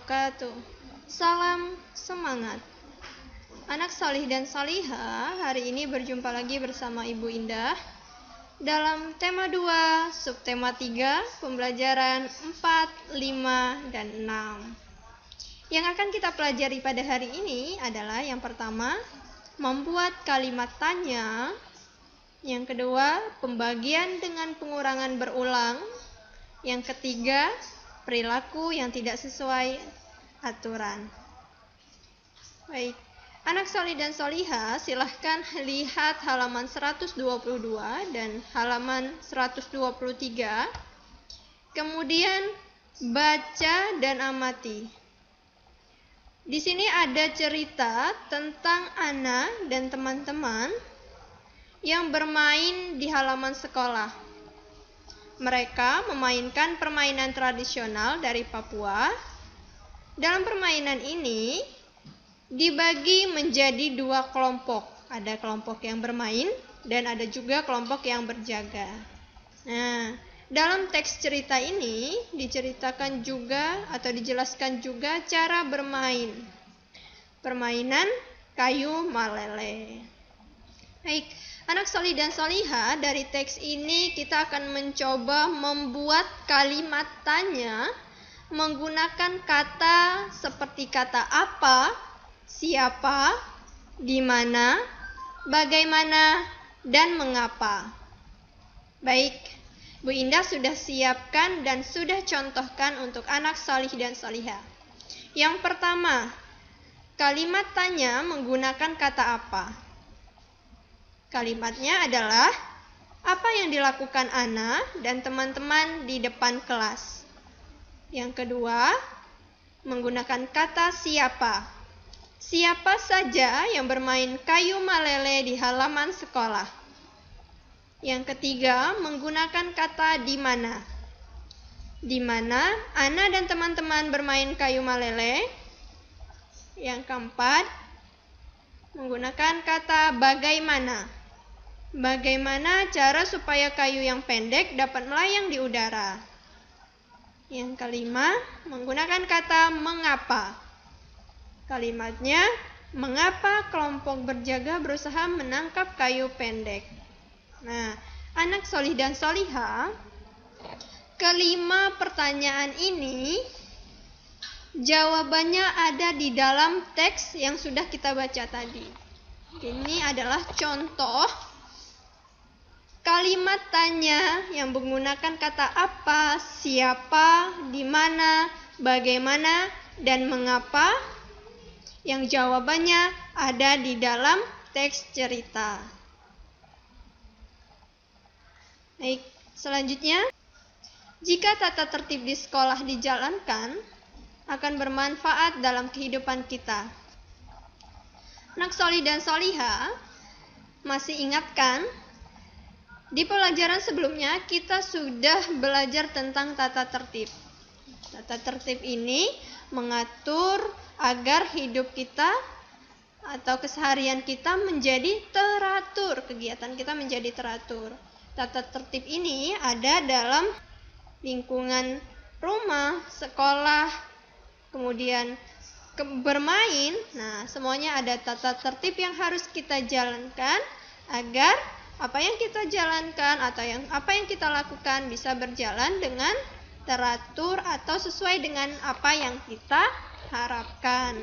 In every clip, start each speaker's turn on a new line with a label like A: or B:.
A: wabarakatuh. Salam semangat. Anak solih dan solihah, hari ini berjumpa lagi bersama Ibu Indah dalam tema 2, subtema 3, pembelajaran 4, 5, dan 6. Yang akan kita pelajari pada hari ini adalah yang pertama, membuat kalimat tanya. Yang kedua, pembagian dengan pengurangan berulang. Yang ketiga, perilaku yang tidak sesuai aturan. Baik, anak solih dan solihah, silahkan lihat halaman 122 dan halaman 123. Kemudian baca dan amati. Di sini ada cerita tentang Ana dan teman-teman yang bermain di halaman sekolah. Mereka memainkan permainan tradisional dari Papua. Dalam permainan ini dibagi menjadi 2 kelompok. Ada kelompok yang bermain dan ada juga kelompok yang berjaga. Nah, dalam teks cerita ini diceritakan juga atau dijelaskan juga cara bermain. Permainan kayu malele. Baik, anak solih dan solihah, dari teks ini kita akan mencoba membuat kalimat tanya menggunakan kata seperti kata apa, siapa, di mana, bagaimana, dan mengapa. Baik, Bu Indah sudah siapkan dan sudah contohkan untuk anak solih dan solihah. Yang pertama, kalimat tanya menggunakan kata apa? Kalimatnya adalah, apa yang dilakukan Ana dan teman-teman di depan kelas? Yang kedua, menggunakan kata siapa. Siapa saja yang bermain kayu malele di halaman sekolah? Yang ketiga, menggunakan kata di mana. Di mana Ana dan teman-teman bermain kayu malele? Yang keempat, menggunakan kata bagaimana. Bagaimana cara supaya kayu yang pendek dapat melayang di udara? Yang kelima, menggunakan kata mengapa. Kalimatnya, mengapa kelompok berjaga berusaha menangkap kayu pendek? Nah, anak solih dan solihah, kelima pertanyaan ini jawabannya ada di dalam teks yang sudah kita baca tadi. Ini adalah contoh kalimat tanya yang menggunakan kata apa, siapa, di mana, bagaimana, dan mengapa, yang jawabannya ada di dalam teks cerita. Baik, selanjutnya, jika tata tertib di sekolah dijalankan, akan bermanfaat dalam kehidupan kita. Anak solih dan solihah, masih ingatkan? Di pelajaran sebelumnya kita sudah belajar tentang tata tertib. Tata tertib ini mengatur agar hidup kita atau keseharian kita menjadi teratur, kegiatan kita menjadi teratur. Tata tertib ini ada dalam lingkungan rumah, sekolah, kemudian bermain. Nah, semuanya ada tata tertib yang harus kita jalankan agar apa yang kita jalankan atau apa yang kita lakukan bisa berjalan dengan teratur atau sesuai dengan apa yang kita harapkan.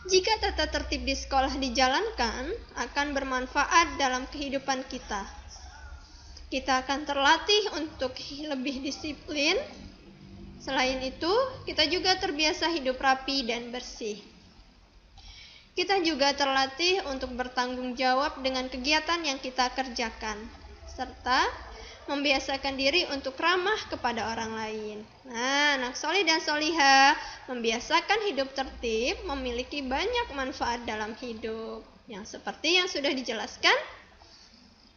A: Jika tata tertib di sekolah dijalankan, akan bermanfaat dalam kehidupan kita. Kita akan terlatih untuk lebih disiplin. Selain itu, kita juga terbiasa hidup rapi dan bersih. Kita juga terlatih untuk bertanggung jawab dengan kegiatan yang kita kerjakan, serta membiasakan diri untuk ramah kepada orang lain. Nah, anak solih dan solihah, membiasakan hidup tertib memiliki banyak manfaat dalam hidup, yang seperti yang sudah dijelaskan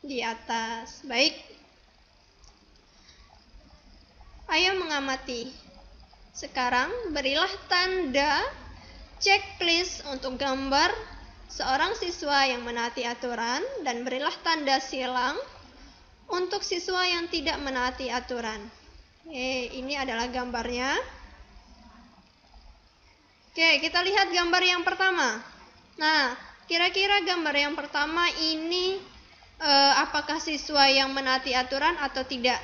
A: di atas. Baik, ayo mengamati. Sekarang berilah tanda checklist untuk gambar seorang siswa yang menaati aturan dan berilah tanda silang untuk siswa yang tidak menaati aturan. Ini adalah gambarnya. Oke, kita lihat gambar yang pertama. Nah, kira-kira gambar yang pertama ini apakah siswa yang menaati aturan atau tidak?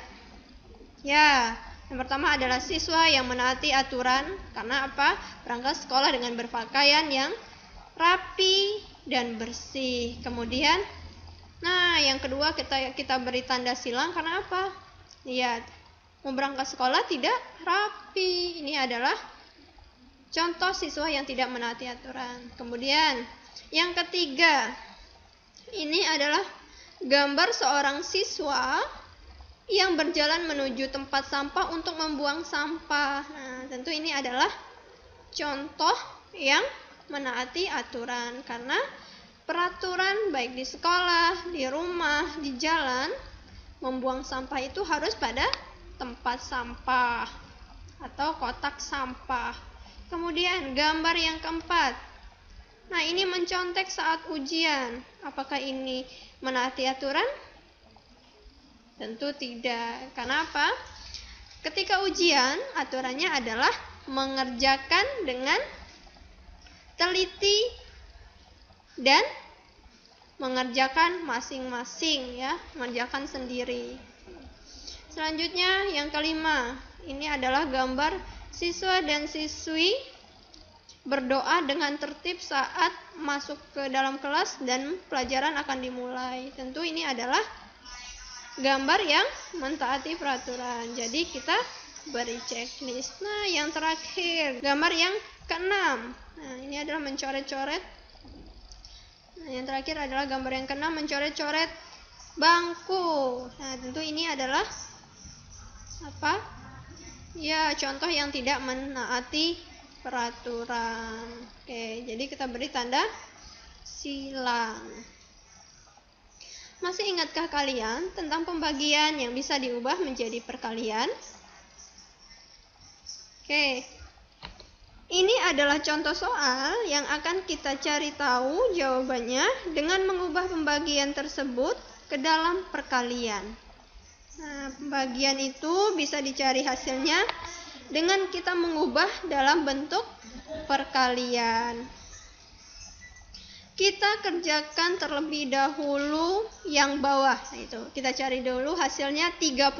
A: Ya, yang pertama adalah siswa yang menaati aturan. Karena apa? Berangkat sekolah dengan berpakaian yang rapi dan bersih. Kemudian, nah yang kedua kita beri tanda silang. Karena apa? Lihat, mau berangkat sekolah tidak rapi. Ini adalah contoh siswa yang tidak menaati aturan. Kemudian, yang ketiga, ini adalah gambar seorang siswa yang berjalan menuju tempat sampah untuk membuang sampah. Nah, tentu ini adalah contoh yang menaati aturan, karena peraturan baik di sekolah, di rumah, di jalan, membuang sampah itu harus pada tempat sampah atau kotak sampah. Kemudian gambar yang keempat. Nah, ini mencontek saat ujian. Apakah ini menaati aturan? Tentu tidak. Karena apa? Ketika ujian, aturannya adalah mengerjakan dengan teliti dan mengerjakan masing-masing, ya, mengerjakan sendiri. Selanjutnya yang kelima, ini adalah gambar siswa dan siswi berdoa dengan tertib saat masuk ke dalam kelas dan pelajaran akan dimulai. Tentu ini adalah gambar yang mentaati peraturan. Jadi kita beri checklist. Nah, yang terakhir, gambar yang keenam. Nah, ini adalah mencoret-coret. Nah, yang terakhir adalah gambar yang keenam, mencoret-coret bangku. Nah, tentu ini adalah apa? Ya, contoh yang tidak menaati peraturan. Oke, jadi kita beri tanda silang. Masih ingatkah kalian tentang pembagian yang bisa diubah menjadi perkalian? Oke, ini adalah contoh soal yang akan kita cari tahu jawabannya dengan mengubah pembagian tersebut ke dalam perkalian. Nah, pembagian itu bisa dicari hasilnya dengan kita mengubah dalam bentuk perkalian. Kita kerjakan terlebih dahulu yang bawah. Nah, itu kita cari dulu hasilnya 32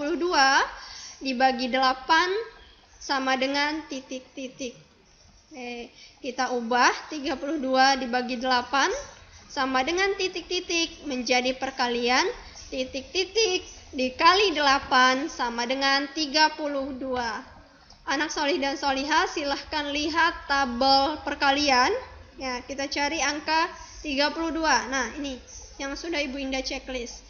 A: dibagi 8 sama dengan titik-titik. Kita ubah 32 dibagi 8 sama dengan titik-titik menjadi perkalian titik-titik dikali 8 sama dengan 32. Anak solih dan solihah, silahkan lihat tabel perkalian. Ya, kita cari angka 32. Nah, ini yang sudah Ibu Indah checklist.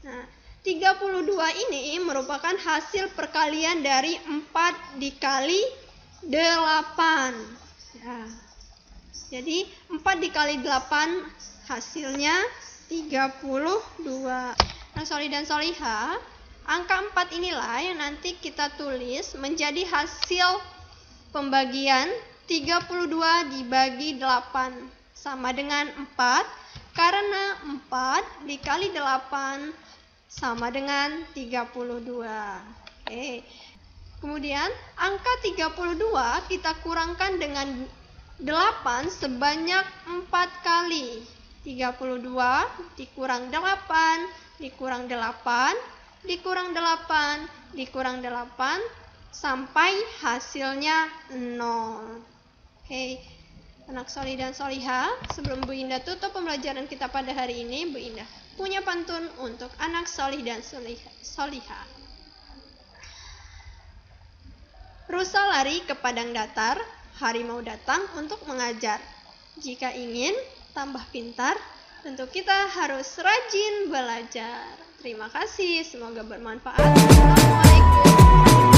A: Nah, 32 ini merupakan hasil perkalian dari 4 dikali 8. Ya. Jadi, 4 dikali 8 hasilnya 32. Nah, solih dan solihah, angka 4 inilah yang nanti kita tulis menjadi hasil pembagian 32 dibagi 8 sama dengan 4, karena 4 dikali 8 sama dengan 32. Oke. Kemudian angka 32 kita kurangkan dengan 8 sebanyak 4 kali. 32 dikurang 8 dikurang 8 dikurang 8, dikurang 8, sampai hasilnya 0. Oke, anak solih dan solihah, sebelum Bu Indah tutup pembelajaran kita pada hari ini, Bu Indah punya pantun untuk anak solih dan solihah. Rusa lari ke padang datar, harimau datang untuk mengajar. Jika ingin tambah pintar, tentu kita harus rajin belajar. Terima kasih, semoga bermanfaat. Assalamualaikum.